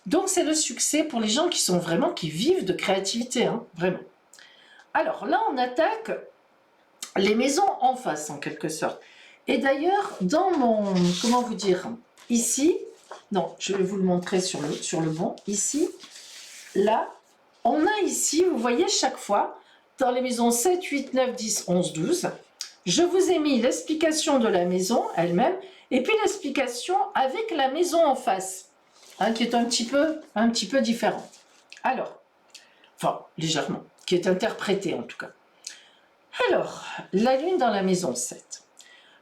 Donc c'est le succès pour les gens qui vivent de créativité, hein, vraiment. Alors là, on attaque les maisons en face, en quelque sorte. Et d'ailleurs, dans mon, comment vous dire, ici, non, je vais vous le montrer sur le bon, ici, là, on a ici, vous voyez, chaque fois, dans les maisons 7, 8, 9, 10, 11, 12, je vous ai mis l'explication de la maison elle-même, et puis l'explication avec la maison en face, hein, qui est un petit peu différente. Alors, enfin, légèrement, qui est interprétée en tout cas. Alors, la lune dans la maison 7.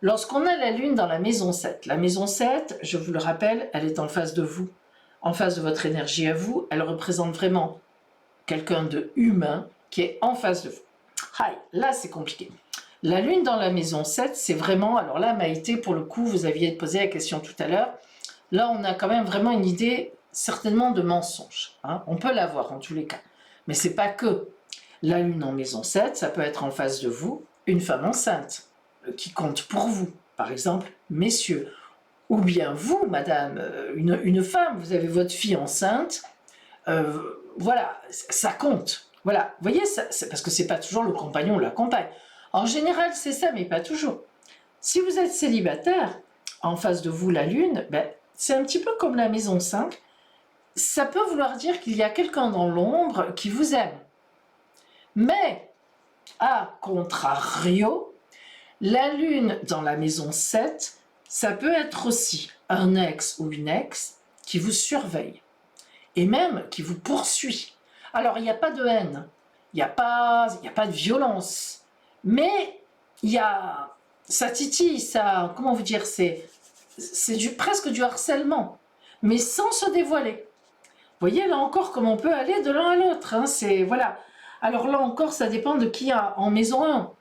Lorsqu'on a la lune dans la maison 7, je vous le rappelle, elle est en face de vous, en face de votre énergie à vous, elle représente vraiment quelqu'un de humain qui est en face de vous. Aïe, là c'est compliqué. La lune dans la maison 7, c'est vraiment, alors là Maïté, pour le coup, vous aviez posé la question tout à l'heure, là on a quand même vraiment une idée certainement de mensonge, hein. On peut l'avoir en tous les cas, mais c'est pas que. La lune en maison 7, ça peut être en face de vous une femme enceinte qui compte pour vous, par exemple, messieurs, ou bien vous, madame, une femme, vous avez votre fille enceinte, voilà, ça compte. Voilà, vous voyez, parce que c'est pas toujours le compagnon ou la compagne. En général, c'est ça, mais pas toujours. Si vous êtes célibataire, en face de vous, la lune, ben, c'est un petit peu comme la maison 5. Ça peut vouloir dire qu'il y a quelqu'un dans l'ombre qui vous aime. Mais, à contrario, la lune dans la maison 7, ça peut être aussi un ex ou une ex qui vous surveille et même qui vous poursuit. Alors, il n'y a pas de haine, il n'y a pas de violence, mais il y a, ça titille, ça, comment vous dire, c'est presque du harcèlement, mais sans se dévoiler. Vous voyez, là encore, comme on peut aller de l'un à l'autre, hein, c'est, voilà. Alors là encore, ça dépend de qui a en maison 1.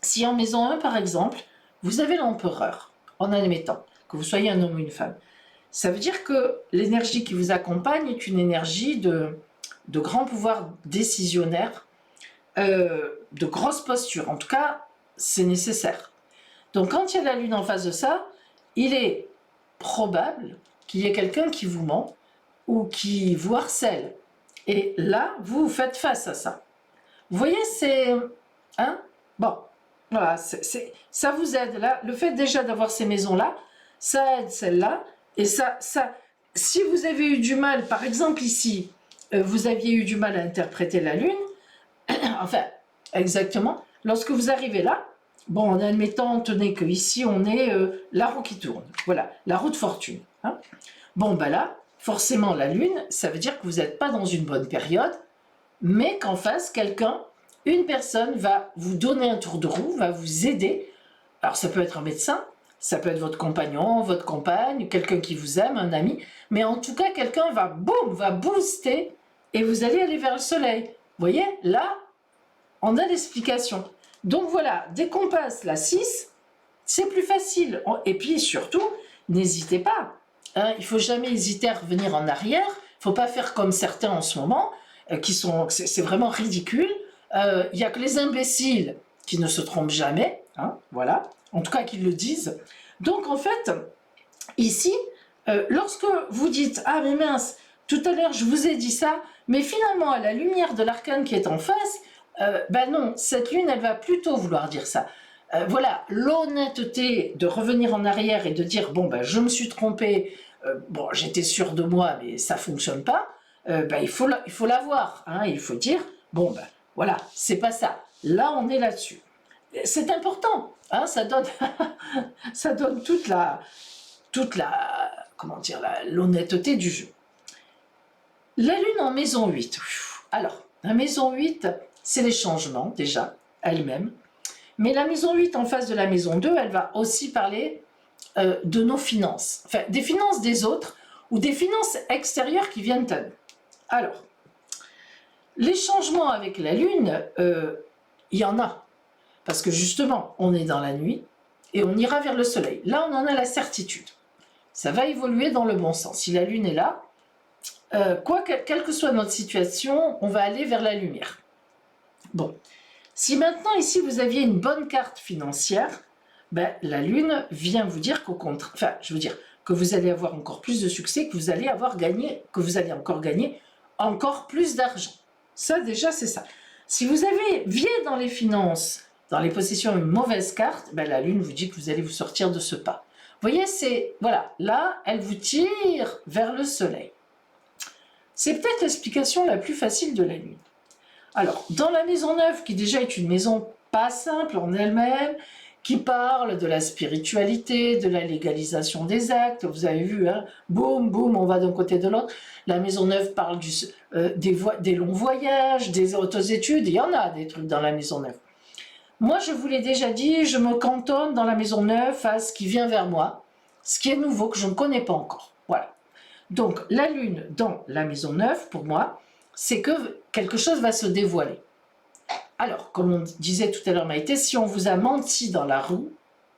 Si en maison 1, par exemple, vous avez l'empereur, en admettant que vous soyez un homme ou une femme, ça veut dire que l'énergie qui vous accompagne est une énergie de grand pouvoir décisionnaire, de grosse posture. En tout cas, c'est nécessaire. Donc quand il y a la lune en face de ça, il est probable qu'il y ait quelqu'un qui vous ment ou qui vous harcèle. Et là, vous faites face à ça. Vous voyez, c'est... Hein? Bon, voilà, ça vous aide. Là, le fait déjà d'avoir ces maisons-là, ça aide celle-là. Et ça, si vous avez eu du mal, par exemple ici, vous aviez eu du mal à interpréter la lune, enfin, exactement, lorsque vous arrivez là, bon, en admettant, tenez que ici on est la roue qui tourne, voilà, la roue de fortune. Hein. Bon, ben là, forcément la lune, ça veut dire que vous n'êtes pas dans une bonne période, mais qu'en face, quelqu'un, une personne va vous donner un tour de roue, va vous aider. Alors ça peut être un médecin, ça peut être votre compagnon, votre compagne, quelqu'un qui vous aime, un ami, mais en tout cas, quelqu'un va, boum, va booster et vous allez aller vers le soleil. Vous voyez, là, on a l'explication. Donc voilà, dès qu'on passe la 6, c'est plus facile. Et puis surtout, n'hésitez pas. Hein, il ne faut jamais hésiter à revenir en arrière. Il ne faut pas faire comme certains en ce moment, c'est vraiment ridicule. Il n'y a que les imbéciles qui ne se trompent jamais. Hein, voilà. En tout cas, qu'ils le disent. Donc en fait, ici, lorsque vous dites « Ah mais mince, tout à l'heure je vous ai dit ça, mais finalement à la lumière de l'arcane qui est en face, ben non, cette lune elle va plutôt vouloir dire ça. Voilà, l'honnêteté de revenir en arrière et de dire bon ben je me suis trompé, bon j'étais sûr de moi mais ça fonctionne pas, ben il faut l'avoir, hein, il faut dire bon ben voilà, c'est pas ça. Là on est là-dessus. C'est important, hein, ça donne ça donne toute la comment dire, l'honnêteté du jeu. La lune en maison 8. Alors, la maison 8, c'est les changements, déjà, elle-même. Mais la maison 8 en face de la maison 2, elle va aussi parler de nos finances. Enfin, des finances des autres ou des finances extérieures qui viennent à nous. Alors, les changements avec la lune, il y en a. Parce que justement, on est dans la nuit et on ira vers le soleil. Là, on en a la certitude. Ça va évoluer dans le bon sens. Si la lune est là, quelle que soit notre situation, on va aller vers la lumière. Bon, si maintenant ici vous aviez une bonne carte financière, ben, la lune vient vous dire qu'au contraire, enfin, je veux dire, que vous allez avoir encore plus de succès, que vous allez encore gagner encore plus d'argent. Ça, déjà, c'est ça. Si vous aviez dans les finances, dans les possessions, une mauvaise carte, ben, la Lune vous dit que vous allez vous sortir de ce pas. Vous voyez, voilà, là, elle vous tire vers le Soleil. C'est peut-être l'explication la plus facile de la Lune. Alors, dans la maison 9, qui déjà est une maison pas simple en elle-même, qui parle de la spiritualité, de la légalisation des actes, vous avez vu, hein, boum, boum, on va d'un côté de l'autre. La maison 9 parle des longs voyages, des hautes études, il y en a des trucs dans la maison 9. Moi, je vous l'ai déjà dit, je me cantonne dans la maison 9 à ce qui vient vers moi, ce qui est nouveau, que je ne connais pas encore. Voilà. Donc, la Lune dans la maison 9, pour moi, c'est que quelque chose va se dévoiler. Alors, comme on disait tout à l'heure, Maïté, si on vous a menti dans la roue,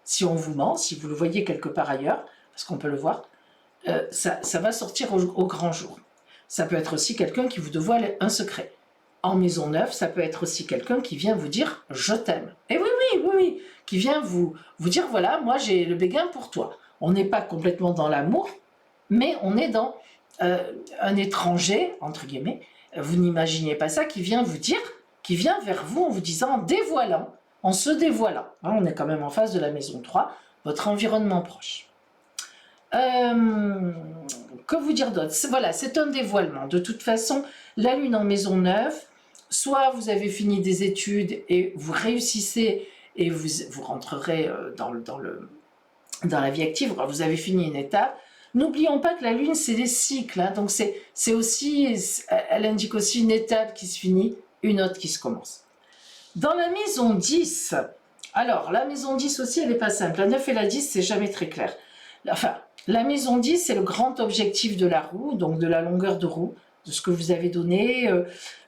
si on vous ment, si vous le voyez quelque part ailleurs, parce qu'on peut le voir, ça va sortir au grand jour. Ça peut être aussi quelqu'un qui vous dévoile un secret. En maison 9, ça peut être aussi quelqu'un qui vient vous dire « je t'aime ». Et oui, qui vient vous dire « voilà, moi j'ai le béguin pour toi ». On n'est pas complètement dans l'amour, mais on est dans un étranger, entre guillemets, vous n'imaginez pas ça, qui vient vous dire, qui vient vers vous en vous disant, dévoilant, en se dévoilant. Hein, on est quand même en face de la maison 3, votre environnement proche. Que vous dire d'autre? Voilà, c'est un dévoilement. De toute façon, la Lune en maison 9, soit vous avez fini des études et vous réussissez et vous rentrerez dans la vie active, vous avez fini une étape. N'oublions pas que la Lune, c'est des cycles, hein, donc c'est aussi, elle indique aussi une étape qui se finit, une autre qui se commence. Dans la maison 10, alors la maison 10 aussi, elle n'est pas simple. La 9 et la 10, c'est jamais très clair. Enfin, la maison 10, c'est le grand objectif de la roue, donc de la longueur de roue, de ce que vous avez donné,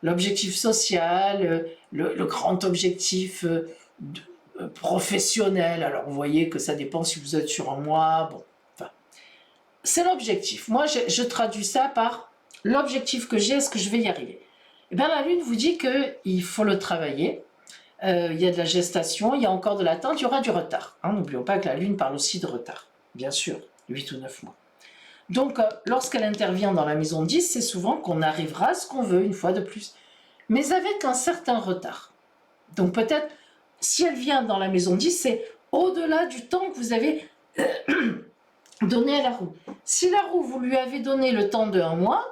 l'objectif social, le grand objectif professionnel. Alors, vous voyez que ça dépend si vous êtes sur un mois, bon. C'est l'objectif. Moi, je traduis ça par l'objectif que j'ai, est-ce que je vais y arriver? Eh bien, la Lune vous dit qu'il faut le travailler. Il y a de la gestation, il y a encore de l'attente, il y aura du retard. Hein, n'oublions pas que la Lune parle aussi de retard, bien sûr, 8 ou 9 mois. Donc, lorsqu'elle intervient dans la maison 10, c'est souvent qu'on arrivera à ce qu'on veut, une fois de plus, mais avec un certain retard. Donc, peut-être, si elle vient dans la maison 10, c'est au-delà du temps que vous avez donné à la roue. Si la roue, vous lui avez donné le temps de 1 mois,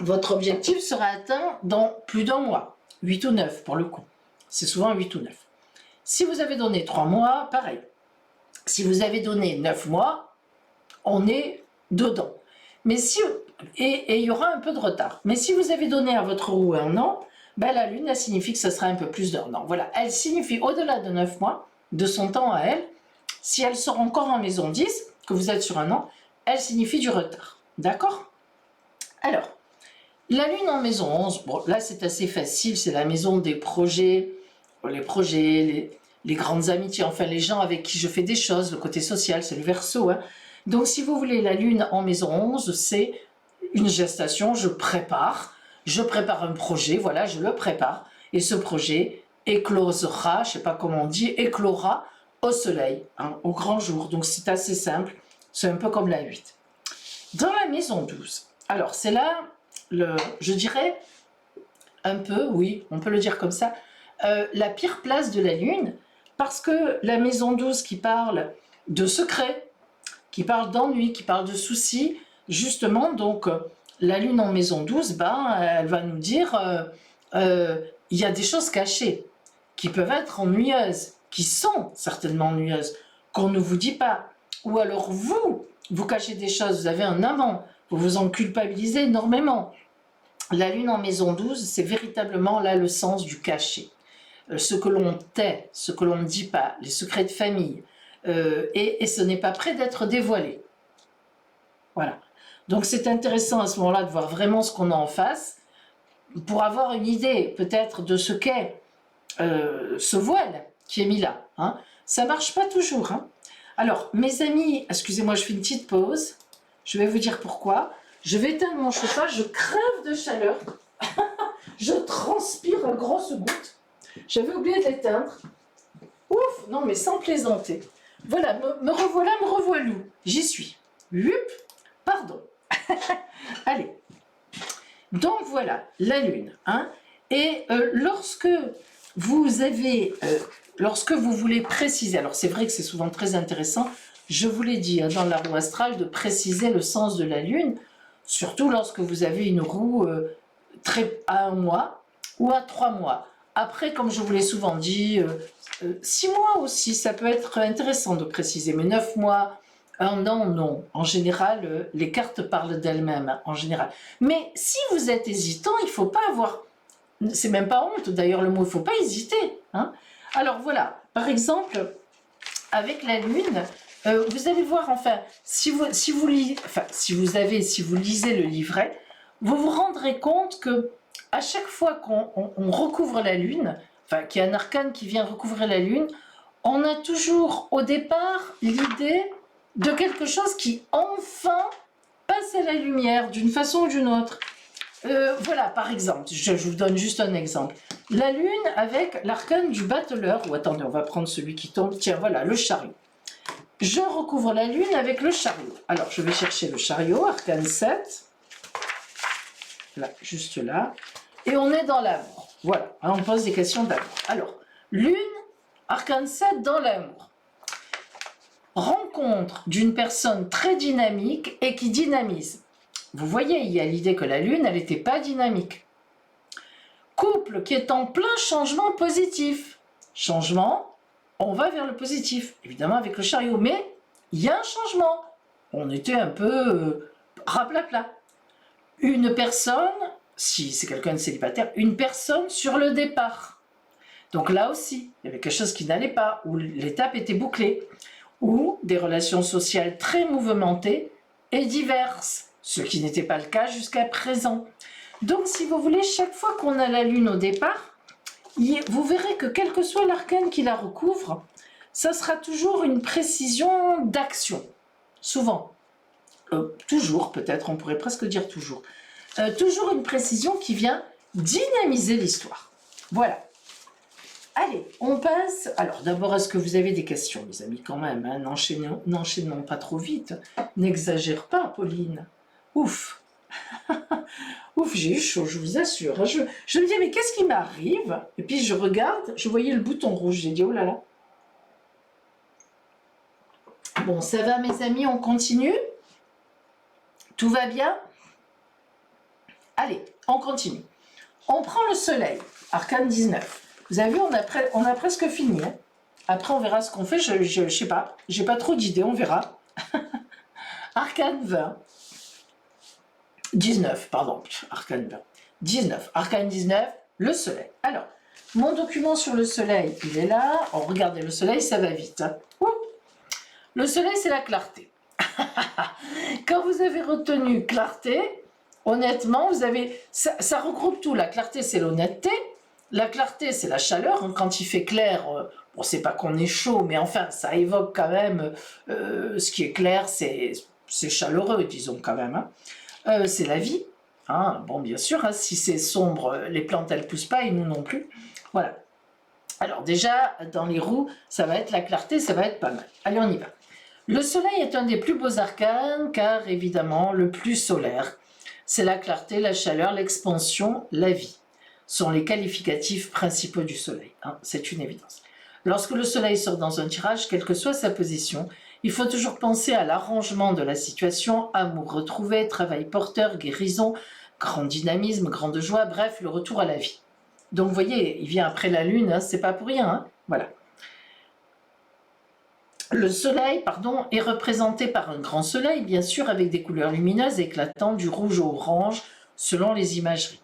votre objectif sera atteint dans plus d'1 mois, 8 ou 9 pour le coup. C'est souvent 8 ou 9. Si vous avez donné 3 mois, pareil. Si vous avez donné 9 mois, on est dedans. Mais et il y aura un peu de retard. Mais si vous avez donné à votre roue 1 an, ben la Lune, elle signifie que ça sera un peu plus d'1 an. Voilà, elle signifie au-delà de 9 mois, de son temps à elle, si elle sort encore en maison 10, que vous êtes sur 1 an, elle signifie du retard. D'accord? Alors, la Lune en maison 11, bon là c'est assez facile, c'est la maison des projets, les grandes amitiés, enfin les gens avec qui je fais des choses, le côté social, c'est le Verseau. Hein. Donc si vous voulez, la Lune en maison 11, c'est une gestation, je prépare un projet, voilà, je le prépare, et ce projet éclosera, je ne sais pas comment on dit, éclora au soleil, hein, au grand jour. Donc c'est assez simple, c'est un peu comme la 8. Dans la maison 12, alors c'est là, je dirais un peu, oui, on peut le dire comme ça, la pire place de la Lune, parce que la maison 12 qui parle de secrets, qui parle d'ennui, qui parle de soucis, justement, donc la Lune en maison 12, ben, elle va nous dire il y a des choses cachées qui peuvent être ennuyeuses, qui sont certainement ennuyeuses, qu'on ne vous dit pas. Ou alors vous cachez des choses, vous avez un amant, vous vous en culpabilisez énormément. La Lune en maison 12, c'est véritablement là le sens du caché. Ce que l'on tait, ce que l'on ne dit pas, les secrets de famille. Et ce n'est pas prêt d'être dévoilé. Voilà. Donc c'est intéressant à ce moment-là de voir vraiment ce qu'on a en face, pour avoir une idée peut-être de ce qu'est ce voile qui est mis là. Hein. Ça ne marche pas toujours. Hein. Alors, mes amis, excusez-moi, je fais une petite pause. Je vais vous dire pourquoi. Je vais éteindre mon chauffage, je crève de chaleur. Je transpire à grosses gouttes. J'avais oublié de l'éteindre. Ouf, non mais sans plaisanter. Voilà, me revoilà, me revoilou. J'y suis. Hup, pardon. Allez. Donc voilà, la Lune. Hein, et lorsque vous avez, lorsque vous voulez préciser, alors c'est vrai que c'est souvent très intéressant, je vous l'ai dit, hein, dans la roue astrale, de préciser le sens de la Lune, surtout lorsque vous avez une roue à 1 mois ou à 3 mois. Après, comme je vous l'ai souvent dit, 6 mois aussi, ça peut être intéressant de préciser, mais 9 mois, 1 an, non. En général, les cartes parlent d'elles-mêmes, hein, en général. Mais si vous êtes hésitant, il ne faut pas avoir... C'est même pas honte, d'ailleurs, le mot, il ne faut pas hésiter. Hein. Alors voilà, par exemple, avec la Lune, vous allez voir, enfin, si vous lisez le livret, vous vous rendrez compte que à chaque fois qu'on recouvre la Lune, enfin, qu'il y a un arcane qui vient recouvrir la Lune, on a toujours au départ l'idée de quelque chose qui enfin passe à la lumière d'une façon ou d'une autre. Voilà, par exemple, je vous donne juste un exemple. La Lune avec l'arcane du battleur, ou attendez, on va prendre celui qui tombe, tiens, voilà, le chariot. Je recouvre la Lune avec le chariot. Alors, je vais chercher le chariot, arcane 7. Là, juste là. Et on est dans l'amour. Voilà, on pose des questions d'amour. Alors, Lune, arcane 7 dans l'amour. Rencontre d'une personne très dynamique et qui dynamise. Vous voyez, il y a l'idée que la Lune, elle n'était pas dynamique. Couple qui est en plein changement positif. Changement, on va vers le positif, évidemment avec le chariot, mais il y a un changement. On était un peu raplapla. Une personne, si c'est quelqu'un de célibataire, une personne sur le départ. Donc là aussi, il y avait quelque chose qui n'allait pas, où l'étape était bouclée, ou des relations sociales très mouvementées et diverses, ce qui n'était pas le cas jusqu'à présent. Donc si vous voulez, chaque fois qu'on a la Lune au départ, vous verrez que quel que soit l'arcane qui la recouvre, ça sera toujours une précision d'action, souvent. Toujours, peut-être, on pourrait presque dire toujours. Toujours une précision qui vient dynamiser l'histoire. Voilà. Allez, on passe... Alors d'abord, est-ce que vous avez des questions, mes amis, quand même, hein, n'enchaînons pas trop vite. N'exagère pas, Pauline. Ouf. Ouf, j'ai eu chaud, je vous assure. Je me dis, mais qu'est-ce qui m'arrive? Et puis je regarde, je voyais le bouton rouge, j'ai dit, oh là là. Bon, ça va, mes amis, on continue? Tout va bien? Allez, on continue. On prend le soleil, arcane 19. Vous avez vu, on a presque fini. Hein. Après, on verra ce qu'on fait. Je sais pas. J'ai pas trop d'idées, on verra. Arcane 20. 19, pardon. Arcane 20. 19. Arcane 19, le soleil. Alors, mon document sur le soleil, il est là. Oh, regardez, le soleil, ça va vite. Hein. Le soleil, c'est la clarté. Quand vous avez retenu clarté, honnêtement, vous avez... Ça regroupe tout. La clarté, c'est l'honnêteté. La clarté, c'est la chaleur. Quand il fait clair, bon, c'est pas qu'on est chaud, mais enfin, ça évoque quand même ce qui est clair, c'est chaleureux, disons quand même. Hein. C'est la vie. Hein. Bon, bien sûr, hein, si c'est sombre, les plantes, elles poussent pas et nous non plus. Voilà. Alors déjà, dans les roues, ça va être la clarté, ça va être pas mal. Allez, on y va. Le soleil est un des plus beaux arcanes, car évidemment, le plus solaire. C'est la clarté, la chaleur, l'expansion, la vie. Sont les qualificatifs principaux du soleil. Hein, c'est une évidence. Lorsque le soleil sort dans un tirage, quelle que soit sa position, il faut toujours penser à l'arrangement de la situation, amour retrouvé, travail porteur, guérison, grand dynamisme, grande joie, bref, le retour à la vie. Donc vous voyez, il vient après la lune, hein, c'est pas pour rien. Hein, voilà. Le soleil, pardon, est représenté par un grand soleil, bien sûr, avec des couleurs lumineuses éclatantes, du rouge au orange, selon les imageries.